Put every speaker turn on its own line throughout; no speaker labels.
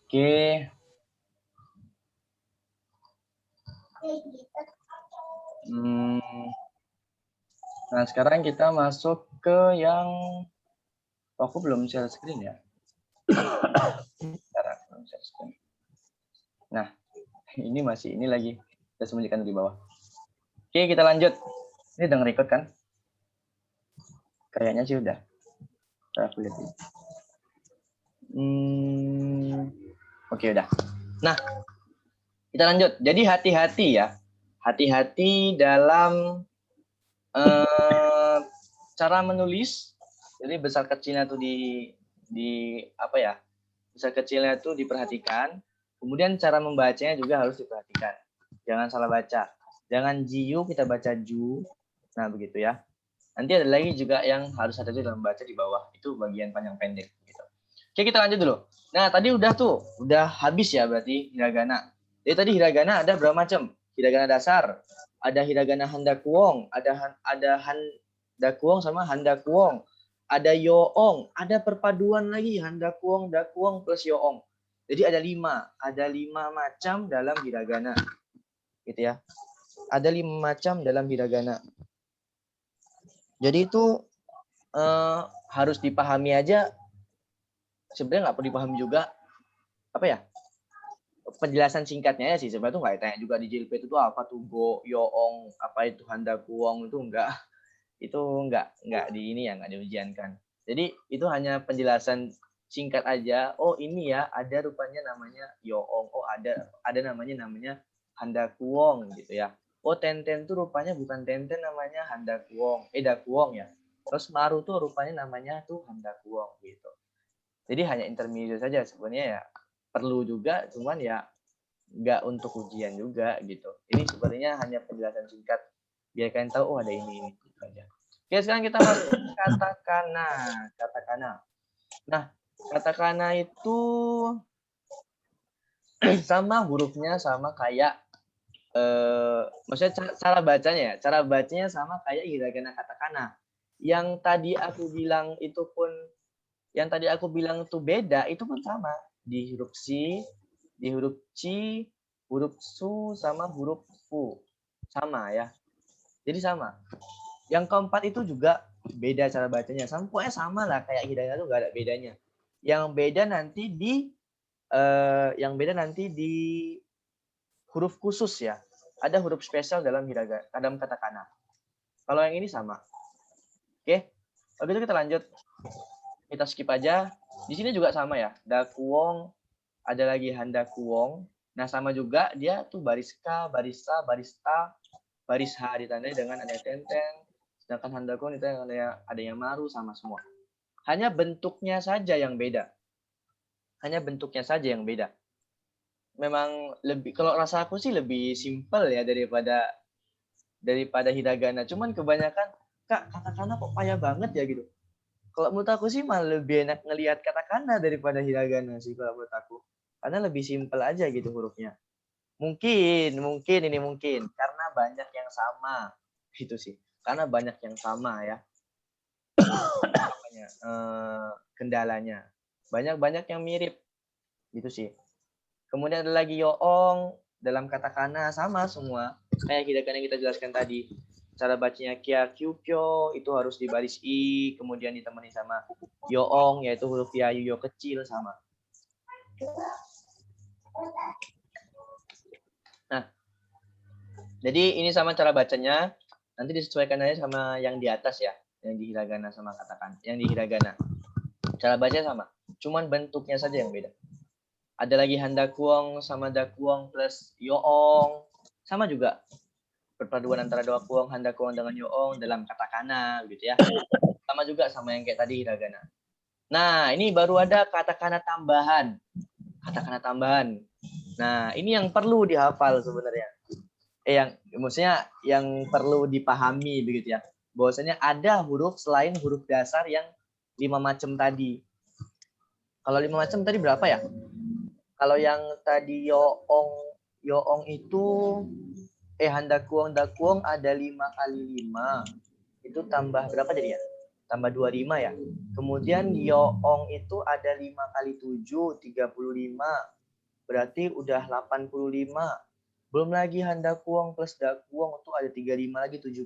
Oke. Nah, sekarang kita masuk ke yang aku belum share screen ya. Belum share screen. Nah, ini masih ini lagi. Kita sembunyikan di bawah. Oke, kita lanjut. Ini udah nge-record kan? Kayaknya sih udah. Aku lihat ini. Oke, udah. Nah, kita lanjut. Jadi hati-hati ya. Hati-hati dalam cara menulis. Jadi besar kecilnya tuh di apa ya? Besar kecilnya tuh diperhatikan. Kemudian cara membacanya juga harus diperhatikan. Jangan salah baca. Jangan jiu, kita baca ju. Nah, begitu ya. Nanti ada lagi juga yang harus ada di dalam baca di bawah. Itu bagian panjang pendek. Gitu. Oke, kita lanjut dulu. Nah, tadi udah tuh. Udah habis ya berarti hiragana. Jadi tadi hiragana ada berapa macam? Hiragana dasar. Ada hiragana handakuong. Ada handakuong sama handakuong. Ada yoong. Ada perpaduan lagi. Handakuong, dakuong plus yoong. Jadi ada 5. Ada 5 macam dalam hiragana. Gitu ya. Ada 5 macam dalam hiragana. Jadi itu harus dipahami aja. Sebenarnya nggak perlu dipahami juga. Apa ya? Penjelasan singkatnya ya sih. Sebenarnya tuh nggak ditanya juga di jilpet itu apa tuh go, yoong, apa itu handakuong itu enggak. Itu enggak di ini ya, nggak diujiankan. Jadi itu hanya penjelasan singkat aja. Oh ini ya, ada rupanya namanya yoong. Oh ada namanya handakuong gitu ya. Oh tenten tuh rupanya bukan tenten namanya handakuong. Dakuong ya. Terus maru tuh rupanya namanya tuh handakuong gitu. Jadi hanya intermediate saja sebenarnya ya. Perlu juga, cuman ya nggak untuk ujian juga gitu. Ini sebenarnya hanya penjelasan singkat biar kalian tahu oh ada ini gitu aja. Oke, sekarang kita masuk katakana. Nah, katakana itu sama hurufnya sama kayak maksudnya cara bacanya ya. Cara bacanya sama kayak hiragana katakana. Yang tadi aku bilang itu pun beda, itu pun sama. Di huruf si, di huruf ci, huruf su sama huruf fu. Sama ya. Jadi sama. Yang keempat itu juga beda cara bacanya. Pokoknya sama lah kayak hiragana itu nggak ada bedanya. Yang beda nanti di huruf khusus ya. Ada huruf spesial dalam hiragana, dalam katakana. Kalau yang ini sama. Oke. Kalau gitu kita lanjut. Kita skip aja. Di sini juga sama ya. Dakuong, ada lagi handakuong. Nah, sama juga dia tuh baris K, baris A, barista, baris H ditandai dengan adanya tenten. Sedangkan handakuong ditandai dengan adanya maru sama semua. Hanya bentuknya saja yang beda. Memang lebih, kalau rasa aku sih lebih simpel ya daripada hiragana. Cuman kebanyakan, Kak, katakana kok payah banget ya gitu. Kalau menurut aku sih malah lebih enak ngelihat katakana daripada hiragana sih kalau menurut aku. Karena lebih simpel aja gitu hurufnya. Mungkin karena banyak yang sama gitu sih. Karena banyak yang sama ya. Kendalanya. Banyak yang mirip gitu sih. Kemudian ada lagi yoong dalam katakana sama semua. Kayak hiragana yang kita jelaskan tadi. Cara bacanya kia kyukyo itu harus di baris i, kemudian ditemani sama yoong yaitu huruf yayu yo kecil sama. Nah, jadi ini sama cara bacanya. Nanti disesuaikan aja sama yang di atas ya, yang di hiragana sama katakan, yang di hiragana. Cara baca sama, cuman bentuknya saja yang beda. Ada lagi handakuong sama dakuong plus yoong, sama juga. Perpaduan antara dakuong, handakuong dengan yoong dalam katakana gitu ya. Sama juga sama yang kayak tadi hiragana. Nah, ini baru ada katakana tambahan. Nah, ini yang perlu dihafal sebenarnya. Maksudnya yang perlu dipahami begitu ya. Bahwasanya ada huruf selain huruf dasar yang 5 macam tadi. Kalau 5 macam tadi berapa ya? Kalau yang tadi yoong itu handakuong dakuong ada 5 kali 5. Itu tambah berapa jadi ya? Tambah 25 ya. Kemudian yoong itu ada 5 kali 7, 35. berarti udah 85. Belum lagi handakuang plus dakuang itu ada 35 lagi 70.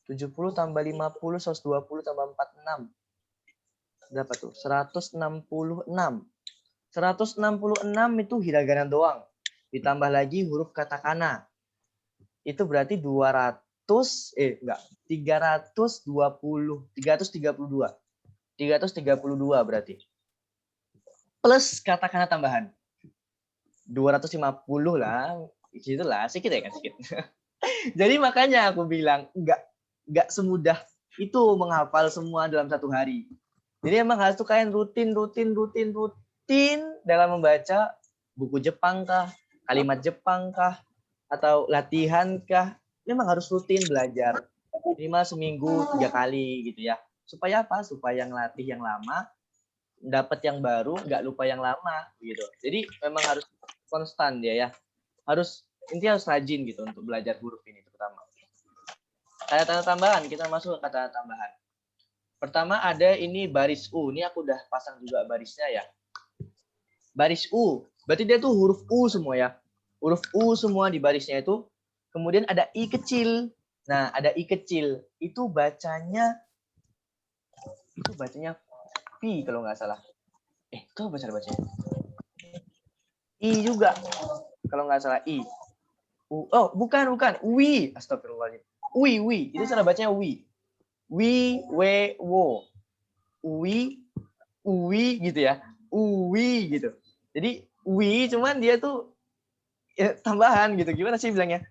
70 tambah 50, 120 tambah 46. Berapa tuh? 166. 166 itu hiragana doang. Ditambah lagi huruf katakana. Itu berarti 320. 332. 332 berarti. Plus katakana tambahan. 250 lah. Itulah, sedikit ya kan, sedikit. Jadi makanya aku bilang nggak semudah itu menghafal semua dalam satu hari. Jadi emang harus tuh kalian rutin dalam membaca buku Jepang kah, kalimat Jepang kah, atau latihan kah. Memang harus rutin belajar. Minimal seminggu 3 kali gitu ya. Supaya apa? Supaya ngelatih yang lama, dapat yang baru, nggak lupa yang lama gitu. Jadi memang harus konstan dia ya. Intinya harus rajin gitu untuk belajar huruf ini terutama. Kata-kata tambahan, kita masuk ke kata tambahan. Pertama ada ini baris U. Ini aku udah pasang juga barisnya ya. Baris U. Berarti dia tuh huruf U semua ya. Huruf U semua di barisnya itu. Kemudian ada I kecil. Nah, ada I kecil. Itu bacanya Pi kalau nggak salah. Itu apa cara bacanya? I juga. Kalau nggak salah I. Oh, bukan. Wi. Astagfirullahaladzim. Wi. Itu cara bacanya wi. Wi, we, wo. Uwi gitu ya. Uwi gitu. Jadi wi cuman dia tuh ya, tambahan gitu. Gimana sih bilangnya?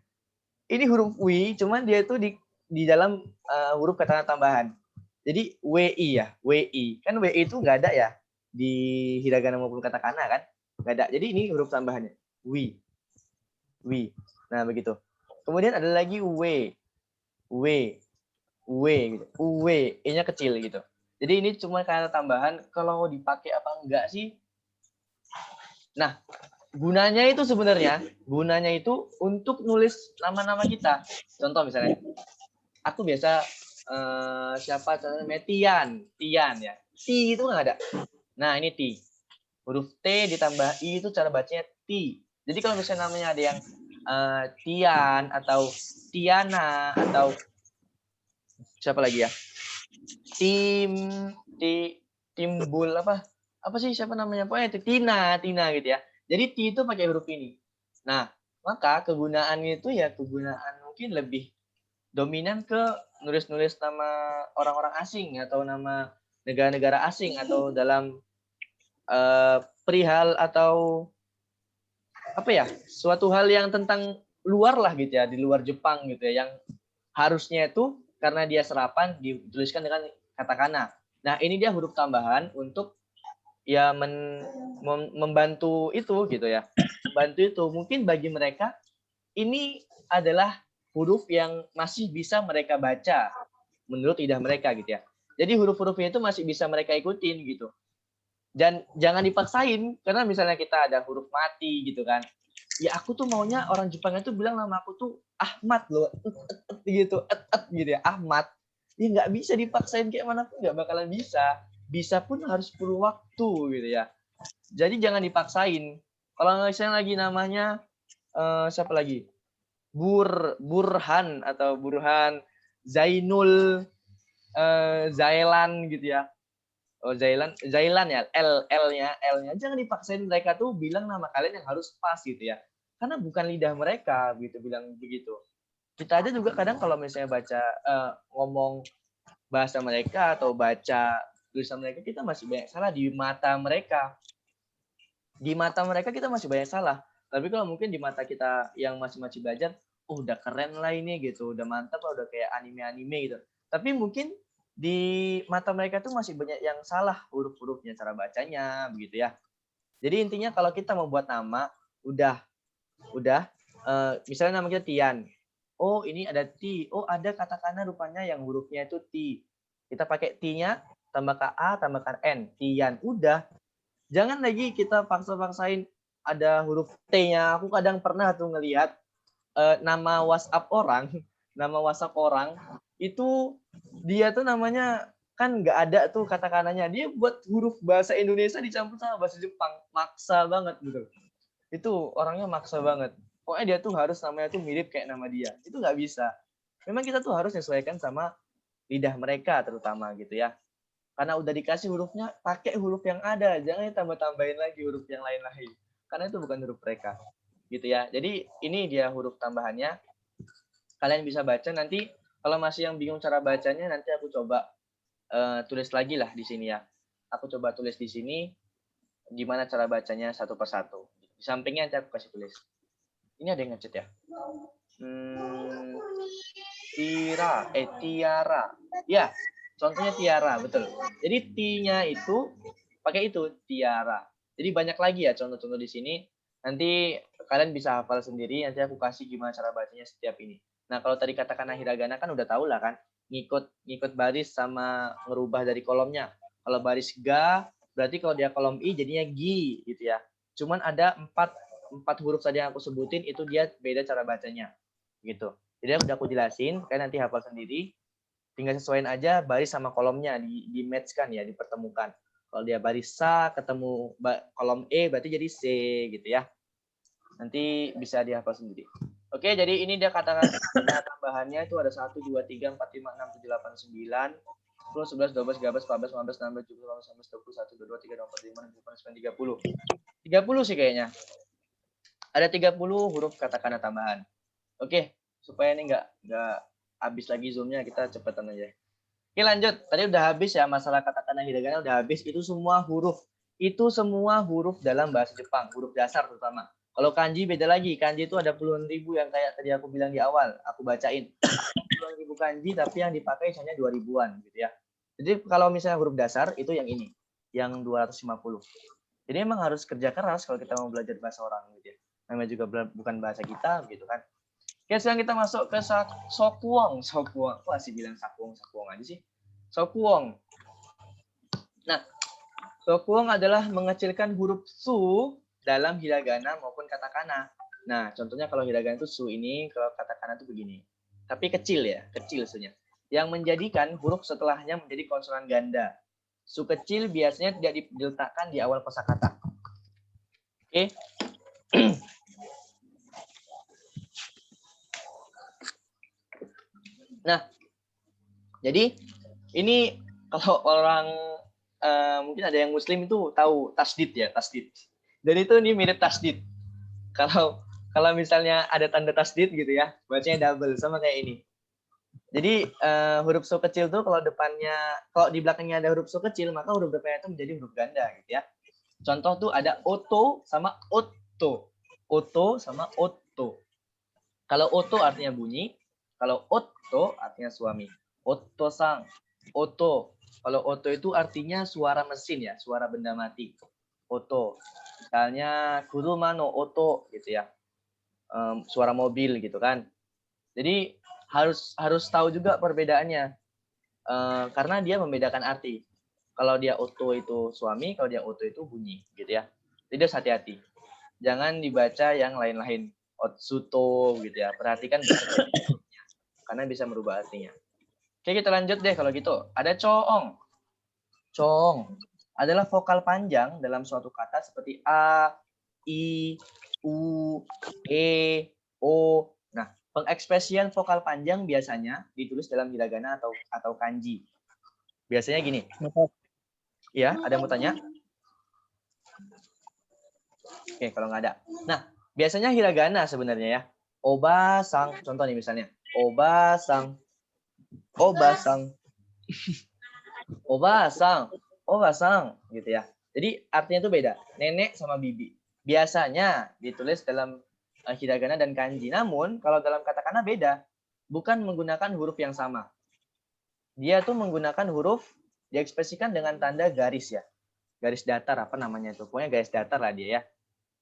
Ini huruf wi cuman dia tuh di dalam huruf kata tambahan. Jadi wi ya, wi. Kan wi itu nggak ada ya di hiragana maupun katakana kan? Nggak ada. Jadi ini huruf tambahannya. Wi. Nah, begitu. Kemudian ada lagi w gitu. E-nya kecil gitu. Jadi ini cuma kata tambahan, kalau dipakai apa enggak sih? Nah, gunanya itu untuk nulis nama-nama kita. Contoh misalnya, aku biasa siapa contohnya Tian ya. Ti itu nggak ada. Nah, ini Ti. Huruf T ditambah I itu cara bacanya Ti. Jadi kalau misalnya namanya ada yang Tian atau Tiana atau siapa lagi ya? Timbul apa sih siapa namanya? Pokoknya itu Tina gitu ya. Jadi T itu pakai huruf ini. Nah, maka kegunaannya itu ya kegunaan mungkin lebih dominan ke nulis-nulis nama orang-orang asing atau nama negara-negara asing atau dalam perihal atau apa ya? Suatu hal yang tentang luar lah gitu ya, di luar Jepang gitu ya, yang harusnya itu karena dia serapan dituliskan dengan katakana. Nah, ini dia huruf tambahan untuk ya membantu itu gitu ya. Membantu itu mungkin bagi mereka ini adalah huruf yang masih bisa mereka baca menurut lidah mereka gitu ya. Jadi huruf-hurufnya itu masih bisa mereka ikutin gitu. Dan jangan dipaksain karena misalnya kita ada huruf mati gitu kan. Ya aku tuh maunya orang Jepang itu bilang nama aku tuh Ahmad loh, gitu ya, Ahmad. Ya nggak bisa dipaksain kayak mana pun nggak bakalan bisa. Bisa pun harus perlu waktu gitu ya. Jadi jangan dipaksain. Kalau misalnya lagi namanya siapa lagi? Burhan atau Burhan Zainul Zailan gitu ya. Oh, Zailan ya, L-nya jangan dipaksain mereka tuh bilang nama kalian yang harus pas gitu ya. Karena bukan lidah mereka gitu bilang begitu. Kita aja juga kadang kalau misalnya baca ngomong bahasa mereka atau baca tulisan mereka kita masih banyak salah di mata mereka. Di mata mereka kita masih banyak salah. Tapi kalau mungkin di mata kita yang masih belajar, oh udah keren lah ini gitu, udah mantap lah, udah kayak anime-anime gitu. Tapi mungkin di mata mereka tuh masih banyak yang salah huruf-hurufnya, cara bacanya begitu ya. Jadi intinya kalau kita mau buat nama, udah misalnya nama kita Tian. Oh, ini ada T. Oh, ada katakana rupanya yang hurufnya itu T. Kita pakai T-nya, tambahkan A, tambahkan N. Tian. Udah. Jangan lagi kita paksa-paksain ada huruf T-nya. Aku kadang pernah tuh ngelihat nama WhatsApp orang itu dia tuh namanya kan nggak ada tuh katakananya. Dia buat huruf bahasa Indonesia dicampur sama bahasa Jepang, maksa banget gitu. Itu orangnya maksa banget. Pokoknya dia tuh harus namanya tuh mirip kayak nama dia. Itu nggak bisa. Memang kita tuh harus menyesuaikan sama lidah mereka terutama gitu ya. Karena udah dikasih hurufnya, pakai huruf yang ada, jangan ditambah-tambahin lagi huruf yang lain-lain. Karena itu bukan huruf mereka. Gitu ya. Jadi ini dia huruf tambahannya. Kalian bisa baca nanti. Kalau masih yang bingung cara bacanya, nanti aku coba tulis lagi lah di sini ya. Aku coba tulis di sini gimana cara bacanya satu persatu. Di sampingnya nanti aku kasih tulis. Ini ada yang ngechat ya. Tiara. Ya, contohnya Tiara, betul. Jadi T-nya itu pakai itu, Tiara. Jadi banyak lagi ya contoh-contoh di sini. Nanti kalian bisa hafal sendiri, nanti aku kasih gimana cara bacanya setiap ini. Nah, kalau tadi katakana hiragana kan udah tahu lah kan, ngikut baris sama ngerubah dari kolomnya. Kalau baris ga, berarti kalau dia kolom i jadinya gi gitu ya. Cuman ada empat huruf tadi yang aku sebutin, itu dia beda cara bacanya gitu. Jadi udah aku jelasin, kalian nanti hafal sendiri. Tinggal sesuaiin aja baris sama kolomnya, di match kan ya, dipertemukan. Kalau dia baris sa ketemu kolom E berarti jadi C gitu ya. Nanti bisa dihafal sendiri. Oke, jadi ini dia kata-kata tambahannya itu ada 1, 2, 3, 4, 5, 6, 7, 8, 9, 10, 11, 12, 13, 14, 15, 16, 17, 18, 19, 20, 21, 22, 23, 24, 25, 26, 27, 28, 29, 30. 30 sih kayaknya. Ada 30 huruf katakana tambahan. Oke, supaya ini nggak habis lagi zoomnya, kita cepetan aja. Oke, lanjut. Tadi udah habis ya masalah katakana hiragana, udah habis. Itu semua huruf. Itu semua huruf dalam bahasa Jepang, huruf dasar terutama. Kalau kanji beda lagi. Kanji itu ada puluhan ribu yang kayak tadi aku bilang di awal, aku bacain. Puluhan ribu kanji, tapi yang dipakai hanya 2000-an gitu ya. Jadi kalau misalnya huruf dasar itu yang ini, yang 250. Jadi emang harus kerja keras kalau kita mau belajar bahasa orang gitu ya. Namanya juga bukan bahasa kita gitu kan. Oke, sekarang kita masuk ke Sokuwong. Wah, sih bilang Sakuwong aja sih. Sokuwong. Nah, Sokuwong adalah mengecilkan huruf su dalam hiragana maupun katakana. Nah, contohnya kalau hiragana itu su ini, kalau katakana itu begini. Tapi kecil ya, kecil sunya. Yang menjadikan huruf setelahnya menjadi konsonan ganda. Su kecil biasanya tidak diletakkan di awal kosakata. Oke. Nah, jadi ini kalau orang mungkin ada yang muslim itu tahu tasdid ya, tasdid. Dan itu ini mirip tasdid. Kalau misalnya ada tanda tasdid gitu ya, bacanya double sama kayak ini. Jadi huruf so kecil tuh kalau di belakangnya ada huruf so kecil, maka huruf depannya itu menjadi huruf ganda gitu ya. Contoh tuh ada oto sama otto. Oto sama otto. Kalau oto artinya bunyi, kalau otto artinya suami. Otto-sang, oto. Kalau oto itu artinya suara mesin ya, suara benda mati. Oto. Misalnya kuruma no oto gitu ya. Suara mobil gitu kan. Jadi harus tahu juga perbedaannya. Karena dia membedakan arti. Kalau dia oto itu suami, kalau dia oto itu bunyi gitu ya. Jadi harus hati-hati. Jangan dibaca yang lain-lain. Otsuto gitu ya. Perhatikan karena bisa merubah artinya. Oke, kita lanjut deh kalau gitu. Ada coong. Coong adalah vokal panjang dalam suatu kata seperti a, i, u, e, o. Nah, pengekspresian vokal panjang biasanya ditulis dalam hiragana atau kanji. Biasanya gini. Ya, ada yang mau tanya? Oke, kalau nggak ada. Nah, biasanya hiragana sebenarnya ya. Oba-sang, contoh nih misalnya. Oba-sang. Oba-sang. Oba-sang. Oba-sang gitu ya. Jadi artinya itu beda. Nenek sama bibi. Biasanya ditulis dalam hiragana dan kanji. Namun kalau dalam katakana beda. Bukan menggunakan huruf yang sama. Dia tuh menggunakan huruf diekspresikan dengan tanda garis ya. Garis datar apa namanya itu. Pokoknya garis datar lah dia ya.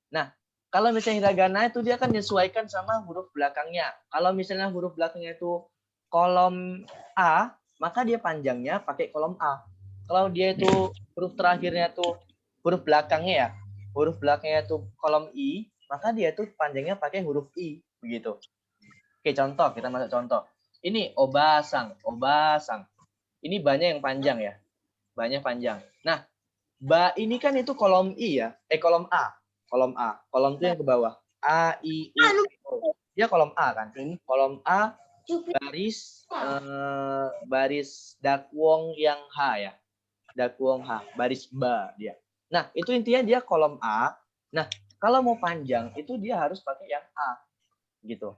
Nah, kalau misalnya hiragana itu dia akan menyesuaikan sama huruf belakangnya. Kalau misalnya huruf belakangnya itu kolom A, maka dia panjangnya pakai kolom A. Kalau dia itu huruf terakhirnya tuh huruf belakangnya ya, huruf belakangnya tuh kolom I, maka dia tuh panjangnya pakai huruf I, begitu. Oke, contoh, kita masuk contoh. Ini obasang, obasang. Ini banyak yang panjang ya. Banyak panjang. Nah, ba ini kan itu kolom I ya. Kolom A. Kolom A. Kolom itu yang ke bawah. A, I, U, E, O. Dia kolom A kan. Ini kolom A baris dakwong yang H ya. Dakwong H. Baris ba dia. Nah, itu intinya dia kolom A. Nah, kalau mau panjang itu dia harus pakai yang A. Gitu.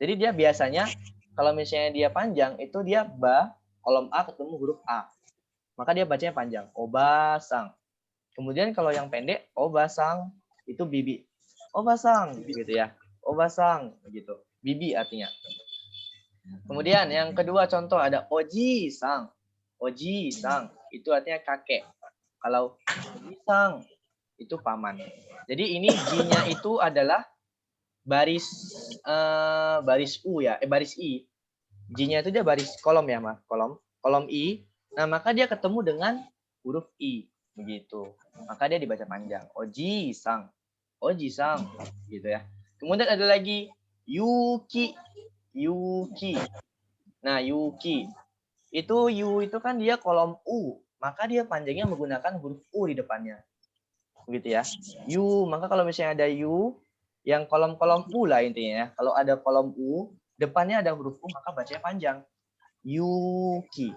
Jadi dia biasanya kalau misalnya dia panjang itu dia ba kolom A ketemu huruf A. Maka dia bacanya panjang. Obasang. Kemudian kalau yang pendek obasang itu bibi. Obasang gitu ya. Obasang gitu. Bibi artinya. Kemudian yang kedua contoh ada oji sang. Oji sang itu artinya kakek. Kalau oji sang itu paman. Jadi ini J-nya itu adalah baris baris U ya, baris I. J-nya itu dia baris kolom ya, Mas. Kolom I. Nah, maka dia ketemu dengan huruf I begitu. Maka dia dibaca panjang. Oji sang. Oji sang gitu ya. Kemudian ada lagi Yuki. Yuki. Nah, Yuki. Itu U itu kan dia kolom U. Maka dia panjangnya menggunakan huruf U di depannya. Begitu ya. U, maka kalau misalnya ada U, yang kolom-kolom U lah intinya ya. Kalau ada kolom U, depannya ada huruf U, maka bacanya panjang. Yuki.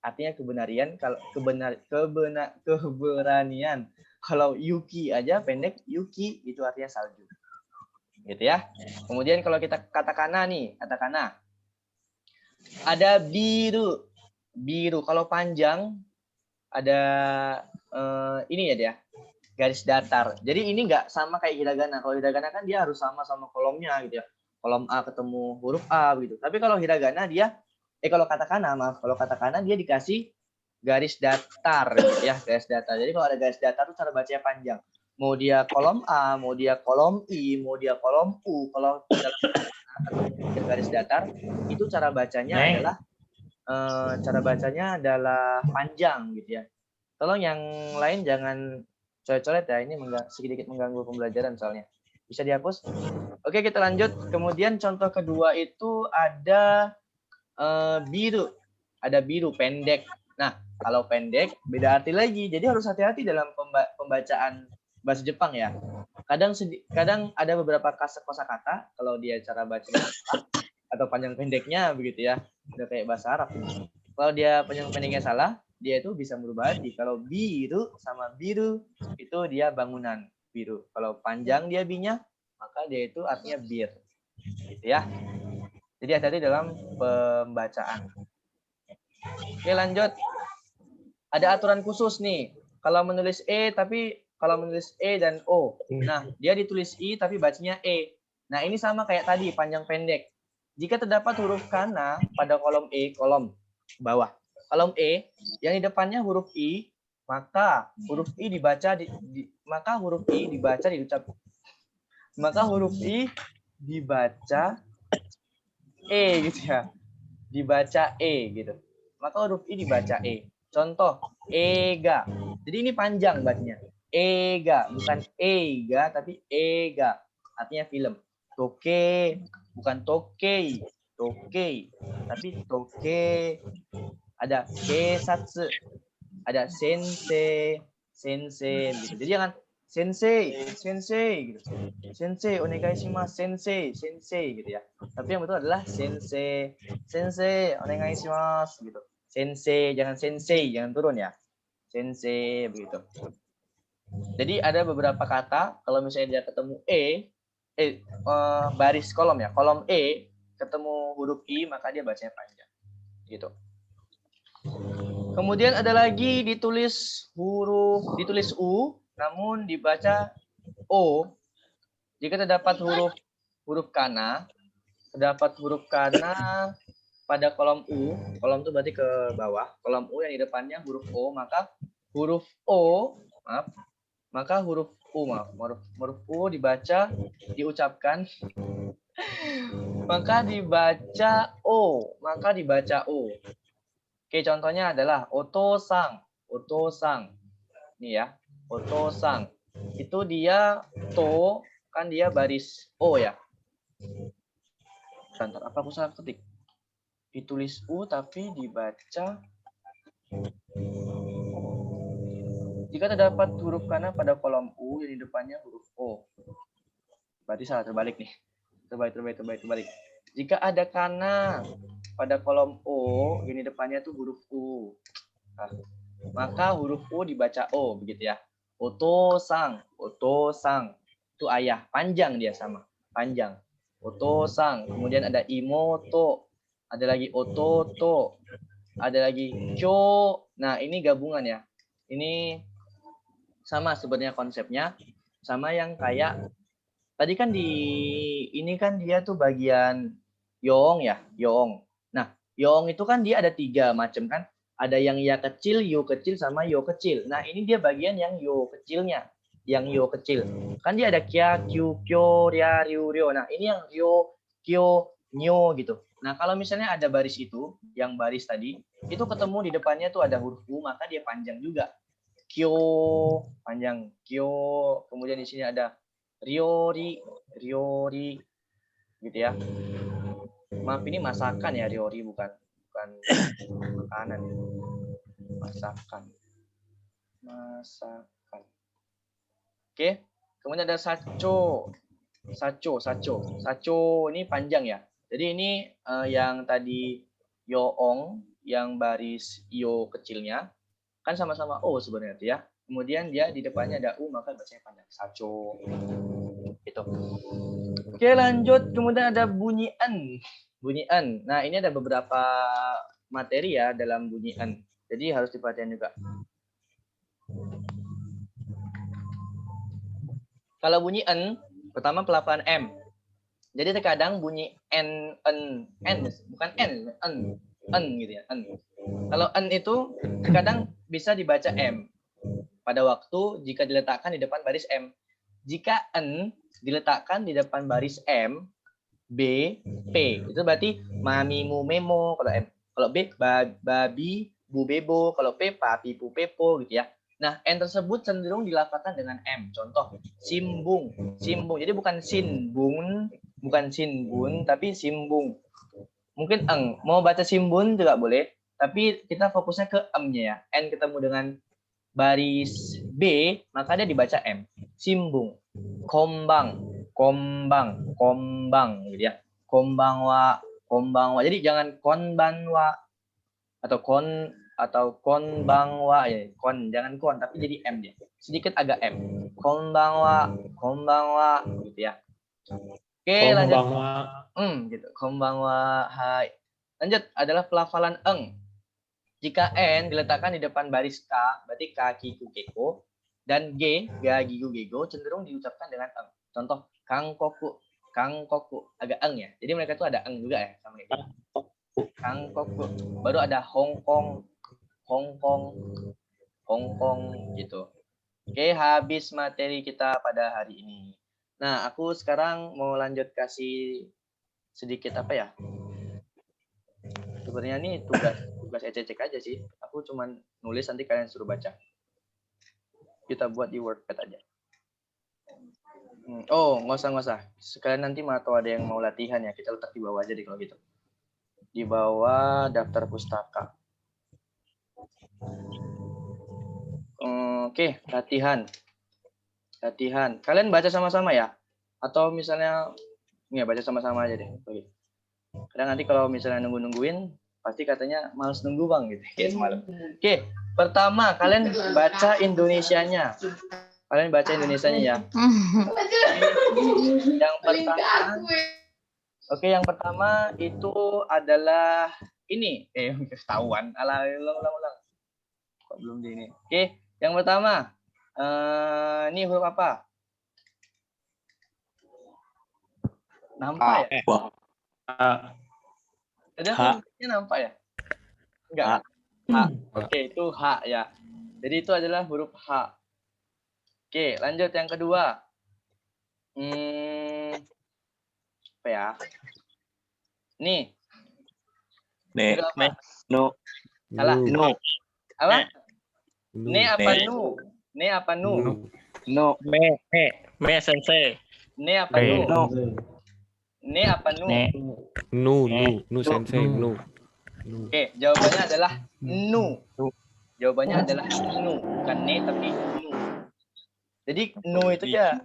Artinya keberanian. Kalau Yuki aja pendek, Yuki itu artinya salju. Gitu ya. Kemudian kalau kita katakana nih, katakana. Ada biru. Biru. Kalau panjang, ada ini ya dia. Garis datar. Jadi ini nggak sama kayak hiragana. Kalau hiragana kan dia harus sama kolomnya gitu ya. Kolom A ketemu huruf A gitu. Tapi kalau hiragana dia kalau katakana dia dikasih garis datar gitu ya, garis datar. Jadi kalau ada garis datar tuh cara bacanya panjang. Mau dia kolom A, mau dia kolom I, mau dia kolom U, kalau dalam garis datar itu cara bacanya adalah panjang gitu ya. Tolong yang lain jangan coret-coret ya, ini sedikit mengganggu pembelajaran soalnya. Bisa dihapus? Oke, kita lanjut. Kemudian contoh kedua itu ada biru. Ada biru pendek. Nah, kalau pendek beda arti lagi. Jadi harus hati-hati dalam pembacaan bahasa Jepang ya. Kadang ada beberapa kosakata kalau dia cara bacanya atau panjang pendeknya begitu ya. Udah kayak bahasa Arab. Kalau dia panjang pendeknya salah, dia itu bisa merubah arti. Kalau biru sama biru itu dia bangunan biru. Kalau panjang dia binya, maka dia itu artinya bir. Gitu ya. Jadi hati-hati dalam pembacaan. Oke, lanjut. Ada aturan khusus nih. Kalau menulis kalau menulis E dan O. Nah, dia ditulis I tapi bacanya E. Nah, ini sama kayak tadi, panjang pendek. Jika terdapat huruf kana pada kolom E, kolom bawah. Kolom E yang di depannya huruf I, maka huruf I dibaca E gitu ya. Dibaca E gitu. Maka huruf I dibaca E. Contoh, ega. Jadi ini panjang bacanya. Ega, bukan ega tapi ega. Artinya film. Toke, bukan tokei. Tokei, tapi toke. Ada kesatsu, ada sensei gitu. Jadi jangan sensei gitu. Sensei onegai shimasu, sensei gitu ya. Tapi yang betul adalah sensei onegai shimasu gitu. Sensei, jangan turun ya. Sensei begitu. Jadi ada beberapa kata kalau misalnya dia ketemu baris kolom ya, kolom E ketemu huruf I maka dia bacanya panjang. Gitu. Kemudian ada lagi ditulis U namun dibaca O. Jika terdapat huruf kana pada kolom U, kolom itu berarti ke bawah, kolom U yang di depannya huruf O, maka huruf U diucapkan maka dibaca O. Oke, contohnya adalah otosang. Nih ya, otosang. Itu dia to kan dia baris O ya. Bentar, apa aku salah ketik? Ditulis U tapi dibaca Jika terdapat huruf kana pada kolom U yang di depannya huruf O. Berarti salah, terbalik nih. Terbalik. Jika ada kana pada kolom O yang di depannya tuh huruf U. Nah, maka huruf U dibaca O, begitu ya. Otosang. Itu ayah, panjang dia sama. Panjang. Otosang. Kemudian ada imoto. Ada lagi ototo. Ada lagi kyo. Nah, ini gabungan ya. Ini sama sebenarnya konsepnya. Sama yang kayak tadi kan ini kan dia tuh bagian yong ya, yong. Nah, yong itu kan dia ada 3 macam kan. Ada yang ya kecil, yo kecil, sama yo kecil. Nah, ini dia bagian yang yo kecilnya. Yang yo kecil. Kan dia ada kya, kyu, kyo, ria, riu, ryo. Nah, ini yang ryo, kyo, nyo gitu. Nah, kalau misalnya ada baris itu, yang baris tadi, itu ketemu di depannya tuh ada huruf U, maka dia panjang juga. Kyo, panjang. Kyo. Kemudian di sini ada riori, gitu ya. Maaf, ini masakan ya, riori, bukan makanan. Masakan. Oke. Kemudian ada sacho ini panjang ya. Jadi ini yang tadi yoong, yang baris yo kecilnya kan sama-sama O sebenarnya ya. Kemudian dia di depannya ada U, maka bacanya panjang. Sacho. Gitu. Oke, lanjut. Kemudian ada bunyi en. Nah, ini ada beberapa materi ya dalam bunyi en. Jadi harus diperhatikan juga. Kalau bunyi en, pertama pelafalan M. Jadi terkadang bunyi n, bukan en gitu ya, en. Kalau en itu terkadang bisa dibaca M pada waktu jika diletakkan di depan baris M. Jika en diletakkan di depan baris M, B, P. Itu berarti mami, mu, memo kalau M. Kalau B, babi, bu, bebo. Kalau P, papi, pu, pepo gitu ya. Nah, N tersebut cenderung dilafalkan dengan M. Contoh, simbung. Jadi bukan sinbun, tapi simbung. Mungkin eng. Mau baca simbun juga boleh, tapi kita fokusnya ke M-nya ya. N ketemu dengan baris B, maka dia dibaca M. Simbung. Kombang gitu ya. Kombangwa. Jadi jangan konbanwa atau konbangwa ya. Jangan kon, tapi jadi M dia. Sedikit agak M. Konbangwa gitu ya. Oke, lanjut. Gitu. Konbangwa. Hai. Lanjut adalah pelafalan eng. Jika N diletakkan di depan baris K, berarti K, Kiku, Keko, dan G, Ga, Gigu, Gego, cenderung diucapkan dengan eng. Contoh, Kangkoku, agak eng ya. Jadi mereka itu ada eng juga ya. Sama kayak gitu. Kangkoku. Baru ada Hongkong, gitu. Oke, habis materi kita pada hari ini. Nah, aku sekarang mau lanjut kasih sedikit apa ya. Sebenarnya ini tugas ecek aja sih. Aku cuman nulis, nanti kalian suruh baca. Kita buat di WordPad aja. Oh, nggak usah. Sekalian nanti atau ada yang mau latihan ya, kita letak di bawah aja deh kalau gitu. Di bawah daftar pustaka. Oke, latihan. Kalian baca sama-sama ya? Atau misalnya, ya baca sama-sama aja deh. Kadang nanti kalau misalnya nungguin, pasti katanya males nunggu bang gitu. Oke, pertama kalian baca Indonesianya. Ya. Yang pertama itu adalah ini. Ketahuan. Ulang. Kok belum di ini. Oke, yang pertama. Ini huruf apa? Nampak ya? Ada hurufnya nampak ya? Enggak. H. Oke, itu H ya. Jadi itu adalah huruf H. Oke, lanjut yang kedua. Apa ya? Nih.
No.
Salah.
No.
Apa? Ne apa nu?
No. Me sensei.
Ne apa nu?
No.
Ne apa nu?
Nu sensei, nu.
Oke, jawabannya adalah nu. Jawabannya adalah nu, bukan ne tapi nu. Jadi nu itu dia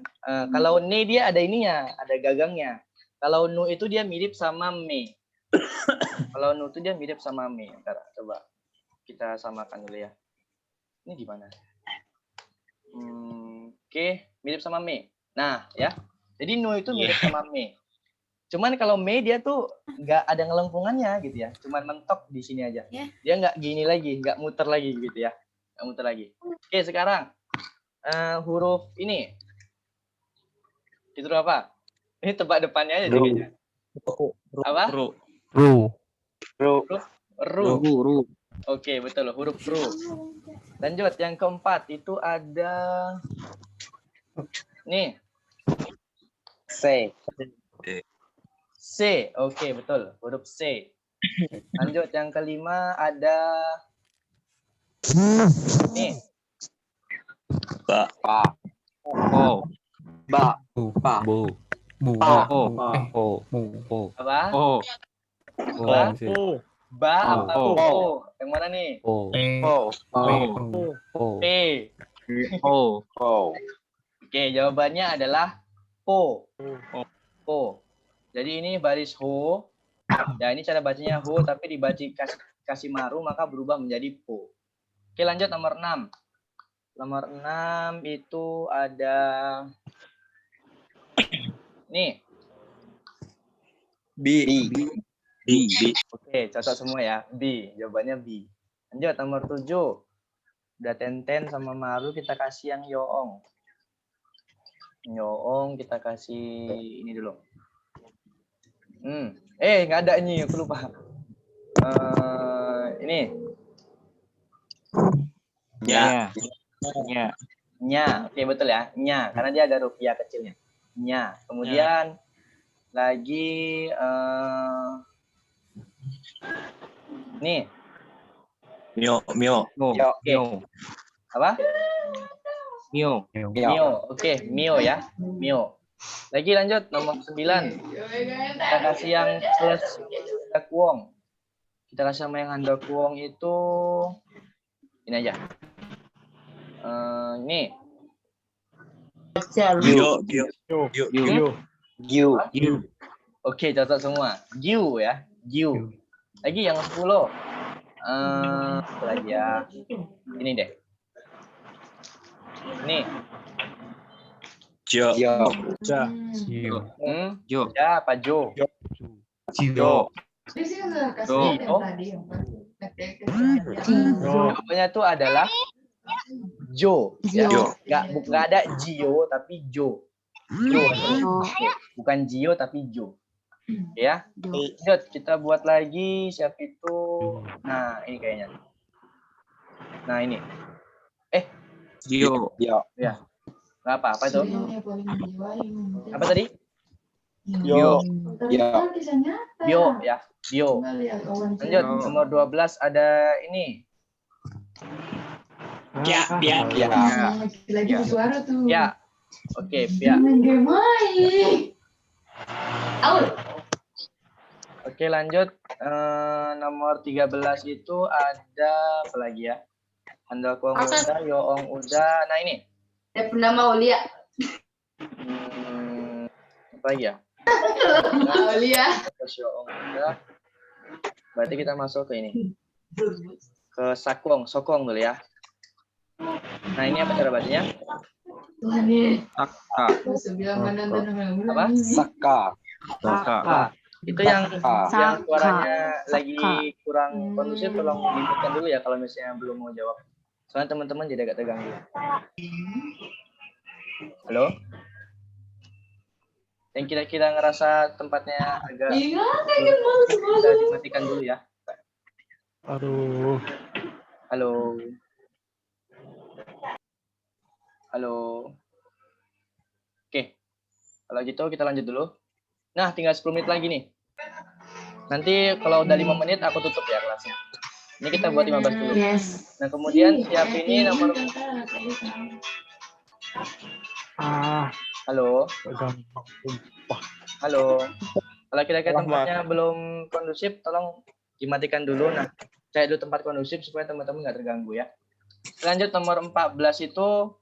kalau ne dia ada ininya, ada gagangnya. Kalau nu itu dia mirip sama me. Kalau nu itu dia mirip sama me. Bentar, coba kita samakan dulu ya. Ini gimana? Oke, mirip sama me. Nah, ya. Jadi nu itu mirip sama me. Cuman kalau me dia tuh nggak ada ngelengkungannya gitu ya. Cuman mentok di sini aja. Dia nggak gini lagi, nggak muter lagi gitu ya. Nggak muter lagi. Oke, sekarang huruf ini. Itu apa? Ini tebak depannya aja kayaknya. Apa? Ru. Oke, betul. Huruf ru. Lanjut, yang keempat itu ada nih. C. Oke, betul. Huruf C. Lanjut, yang kelima ada nih. Ba apa po? Yang mana nih? P. Oke, jawabannya adalah po. Jadi ini baris ho. Ya, ini cara bacanya ho, tapi dibaca kasih maru maka berubah menjadi po. Oke, lanjut nomor 6. Nomor 6 itu ada nih.
B.
Oke, cocok semua ya. B, jawabannya B. Lanjut nomor 7. Udah Tenten sama Maru, kita kasih yang Yoong. Yoong kita kasih ini dulu. Nggak ada ini, aku lupa. Ini. Nya. Oke, betul ya. Nya, karena dia ada rupiah kecilnya. Nya. Kemudian lagi nih.
Mio.
Oke. Apa? Mio. Oke, Mio ya. Mio. Lagi lanjut nomor 9. Kita kasih yang plus Handakuong. Kita kasih sama yang Handakuong itu ini aja. Ini. Giu. Oke, cocok semua. Giu ya. Giu. Lagi yang 10. Apa lagi ya? Ini deh. Nih.
Jo.
Ja apa Jo? Jawabannya itu adalah Jo. Ya. Nggak ada Gio tapi Jo. Bukan Gio tapi Jo. Ya. Lanjut, kita buat lagi siapa itu? Nah, ini kayaknya. Nah, ini.
Gio.
Ya. Nggak apa itu? Apa tadi?
Bio.
Bio ya. Bio. Lanjut, nomor 12 ada ini. Ya. Oke, ya. Oke, lanjut. Nomor 13 itu ada apa lagi ya? Handakuong udah, Yoong udah. Nah, ini.
Bernama Aulia.
Apa lagi ya?
Aulia.
Yoong udah. Berarti kita masuk ke ini. Ke Sokong dulu ya. Nah, ini apa cara bacanya?
Tuhan ya.
Apa? Saka. Itu yang suaranya lagi kurang kondusif, tolong dimutkan dulu ya kalau misalnya belum mau jawab. Soalnya teman-teman jadi agak terganggu. Halo? Yang kira-kira ngerasa tempatnya agak bisa dimatikan dulu ya.
Aduh.
Halo. Oke. Kalau gitu kita lanjut dulu. Nah, tinggal 10 menit lagi nih. Nanti kalau udah 5 menit aku tutup ya kelasnya. Ini kita buat 15 dulu. Nah, kemudian siap ini nomor. Halo. Kalau kira-kira tempatnya belum kondusif, tolong dimatikan dulu. Nah, cari dulu tempat kondusif supaya teman-teman nggak terganggu ya. Lanjut nomor 14 itu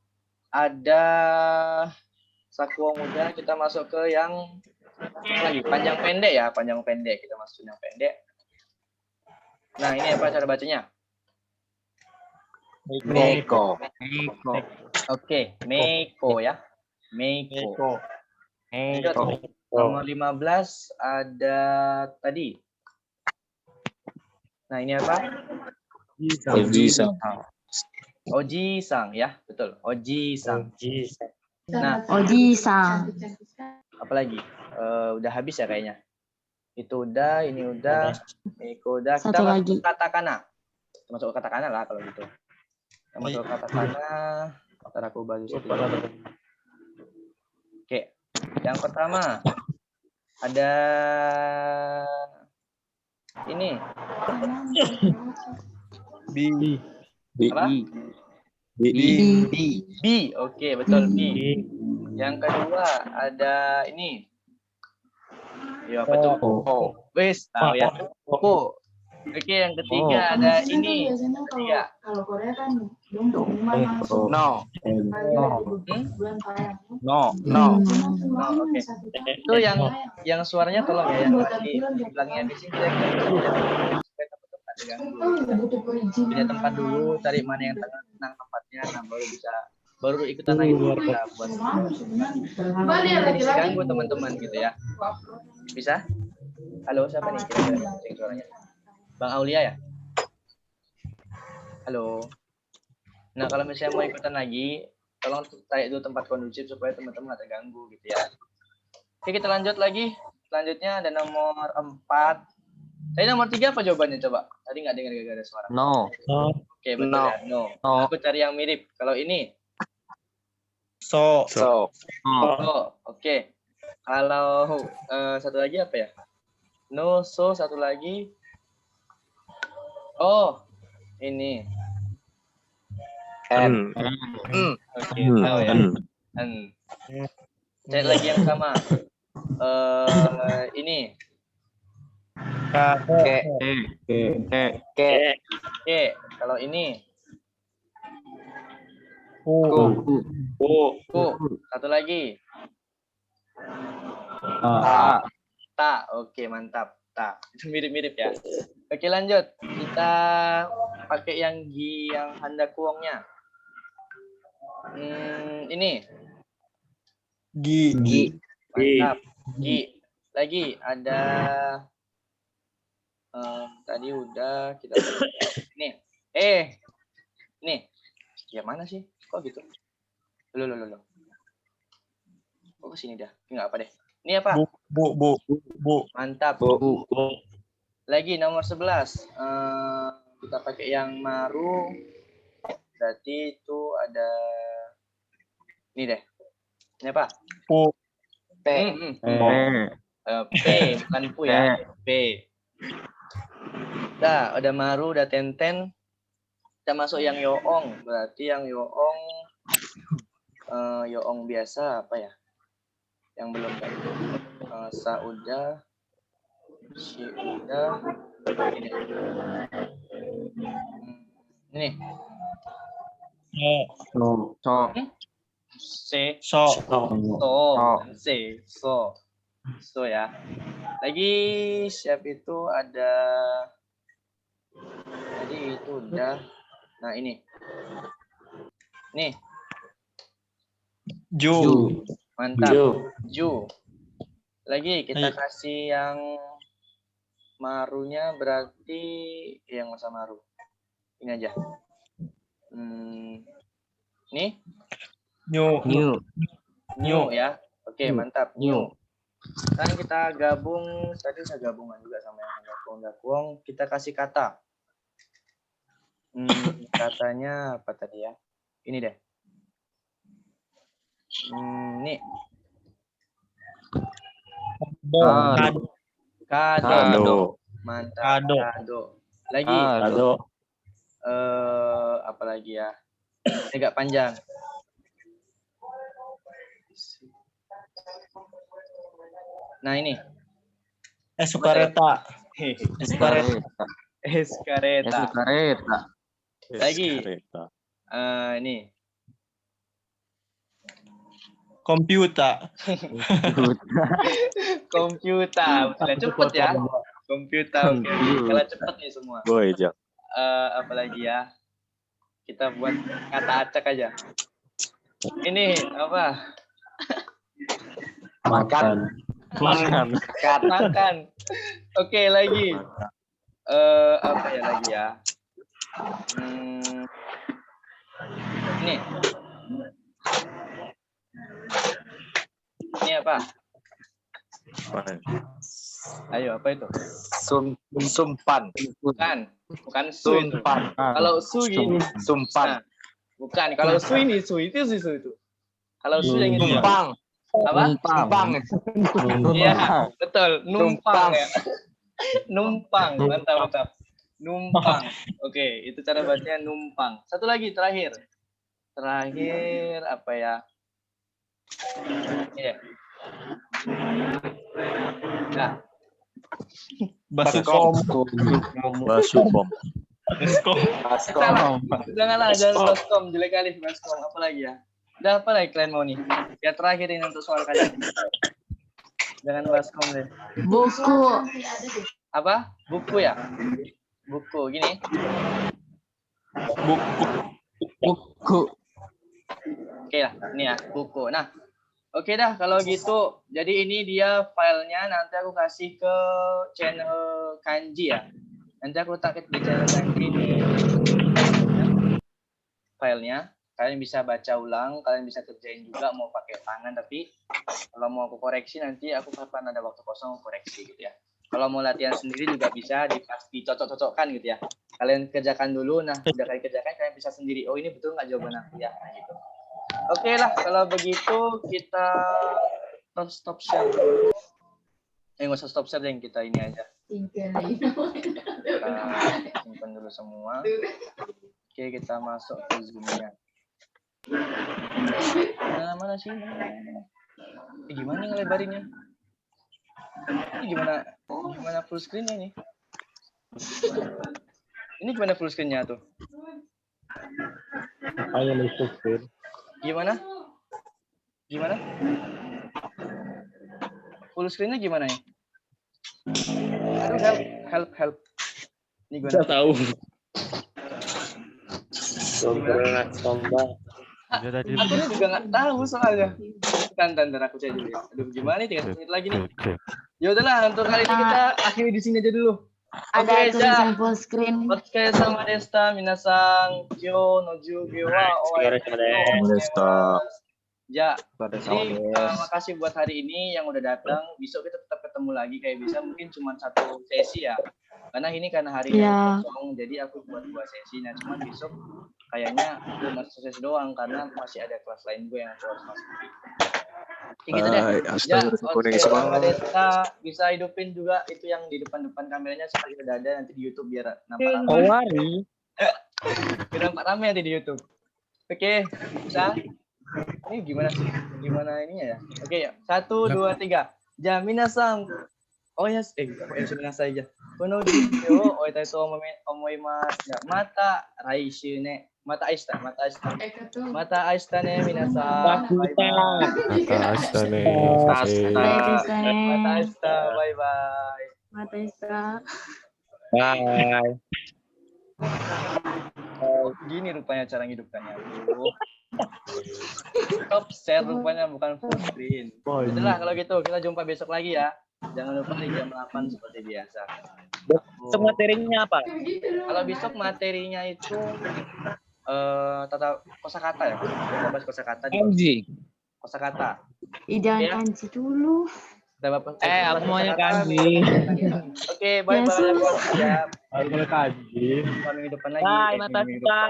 ada Sakuang udah, kita masuk ke yang lagi panjang pendek ya, panjang pendek. Kita masuk yang pendek. Nah, ini apa cara bacanya?
Meko.
Oke, Meiko ya. Meiko. Lanjut, nomor 15 ada tadi. Nah, ini apa?
Oji-san.
Oji-sang ya, betul. Oji-sang. Nah,
Oji-san.
apalagi? Udah habis ya kayaknya. Itu udah, ini udah, Meiko udah. Kita
Satu
masuk
lagi.
ke katakana. Kita masuk ke katakana lah kalau gitu. Kita masuk ke katakana. Ntar aku bagi satu. Oke, yang pertama ada ini.
B.
Apa? B. Oke, betul B. Yang kedua ada ini. Ya, apa tuh? Wis, tahu ya. Oke, yang ketiga ada ini. Iya.
Kalau Korea kan belum pengumuman langsung.
No.
Bulan
No.
Oke. Itu yang suaranya tolong ya, yang bilangnya di sini supaya tempat-tempat diganggu. Punya tempat dulu, cari mana yang tenang tempatnya, nah baru ikutan lagi kita buat jadi ganggu teman-teman gitu ya. Bisa? Halo, siapa nih kira-kira yang suaranya? Bang Aulia ya? Halo. Nah, kalau misalnya mau ikutan lagi, tolong cari dulu tempat kondusif supaya teman-teman nggak terganggu gitu ya. Oke, kita lanjut lagi. Selanjutnya ada nomor 4. Tadi nomor 3 apa jawabannya coba? Tadi nggak dengar gak ada suara.
No.
Oke, betul
No.
ya. No.
No.
Aku cari yang mirip. Kalau ini,
So.
oh, oke. Kalau satu lagi apa ya? No, so satu lagi. Oh, ini.
N.
Oke, tahu ya. Cek lagi yang sama. Ini. Oke, kalau ini. Satu lagi. Ta. Oke, mantap. Ta. Itu mirip-mirip ya. Oke, lanjut. Kita pakai yang gi yang handa kuongnya. Ini.
Gi.
Mantap. Gi. Lagi ada tadi udah kita ini. Ini. Ya mana sih? Kok gitu? Loh. Kok kesini dah? Enggak apa deh. Ini apa?
Bu.
Mantap. Lagi nomor 11. Kita pakai yang maru. Berarti itu ada ini deh. Ini apa?
P.
P, bukan pu ya. P. Udah maru, udah tenten. Kita masuk yang yoong. Berarti yang yoong yoong biasa apa ya? Yang belum tadi. Sa udah. Si udah. Ini. Se. So ya. Lagi siap itu ada. Jadi itu udah. Nah ini. Nih.
Ju.
Mantap. Ju. Lagi kita kasih yang marunya berarti yang masa maru. Ini aja. Nih. New ya. Oke, mantap. New. Sekarang kita gabung. Tadi saya gabungan juga sama yang dakuang. Kita kasih kata. Katanya apa tadi ya? Ini deh. Nih. Kado. Mantap. Kado. Lagi. Apa lagi ya? Agak panjang. Nah ini.
Eskareta.
Lagi. Ini
Komputer.
komputer. Sudah cepet ya. Komputer. Oke. Kalau cepet nih semua.
Boy, Jang.
Apalagi ya. Kita buat kata acak aja. Ini apa?
Makan.
Makan. Oke, lagi. Apa ya lagi ya? Ini. Ini apa? Ayo, apa itu?
Sumpan.
Bukan su itu.
Sumpan.
Kalau su gini,
Sumpan.
bukan. Kalau su ini su itu. Kalau su yang ini.
Numpang.
Apa?
Numpang.
Iya, betul. Numpang ya. Numpang. Mantap. Numpang. Oke, itu cara bacanya numpang. Satu lagi terakhir. Terakhir apa ya? Iya. Nah,
Baskom.
Baskom.
jangan baskom, jelek kali baskom. Apa lagi ya? Udah apa lagi kalian mau nih? Ya terakhir ini untuk soal kalian. Jangan baskom deh.
Buku.
Apa? Buku ya? Buku gini.
Buku.
Oke lah, ini ya buku. Nah, oke dah kalau gitu. Jadi ini dia filenya. Nanti aku kasih ke channel Kanji ya. Nanti aku letakkan di channel Kanji ini. Filenya. Kalian bisa baca ulang. Kalian bisa kerjain juga mau pakai tangan. Tapi kalau mau aku koreksi nanti aku kapan ada waktu kosong koreksi gitu ya. Kalau mau latihan sendiri juga bisa dicocok-cocokkan gitu ya. Kalian kerjakan dulu. Nah, udah kalian kerjakan kalian bisa sendiri. Oh ini betul nggak jawaban aku ya? Nah, gitu. Oke lah, kalau begitu kita stop share. Nggak usah stop share yang kita ini aja. Kita simpan dulu semua. Oke, kita masuk ke Zoom-nya. Nah, mana sih? Gimana ngelebarinnya? Ini gimana full screen-nya nih? Ini gimana full screen-nya tuh?
Ayo full screen.
Gimana? Full screen-nya gimana ya? Aduh, help. Ini gimana?
Saya tahu.
Aku ini juga nggak tahu soalnya. Bentar, aku cek dulu ya. Aduh, gimana nih? 3 menit lagi nih. Ya udahlah, untuk kali ini kita akhiri di sini aja dulu.
Ada tulisan full screen.
Oke, sama Desta, minasang, kyo, noju, gewa,
Desta.
Ya, jadi makasih buat hari ini yang udah datang. Besok kita tetap ketemu lagi kayak bisa mungkin cuma 1 sesi ya. Karena hari yang kosong, jadi aku buat 2 sesi. Nah, cuma besok kayaknya cuma 1 sesi doang karena masih ada kelas lain gue yang aku harus masukin. Kayak gitu deh. Ya, sama Desta bisa hidupin juga itu yang di depan kameranya supaya udah ada nanti di YouTube biar nampak rame. Biar nampak rame nanti di YouTube. Oke, bisa. Ini gimana sih? Gimana ininya ya? Oke ya. 1, 2, 3. Jaminasang. Oh ya, jaminasang aja. Kono jyo oitaito omoimasu. Ya, mata raishu ne. Mata aishita ne minasang. Bye bye.
Mata ashita ne.
Mata aishita. Bye bye.
Bye.
Gini rupanya cara ngidupkannya. Stop share rupanya bukan full screen. Itulah kalau gitu kita jumpa besok lagi ya. Jangan lupa di jam 8 seperti biasa.
Besok materinya apa?
Kalau besok materinya itu tata kosakata ya. Kita bahas kosakata. Kosakata.
Jangan kanji dulu.
Aku maunya kanji.
Oke, bye bye. Ya.
Aku kanji.
Minggu depan lagi.
Bye, mata kita.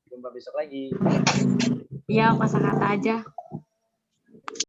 Jumpa besok lagi.
Ya, kosakata aja.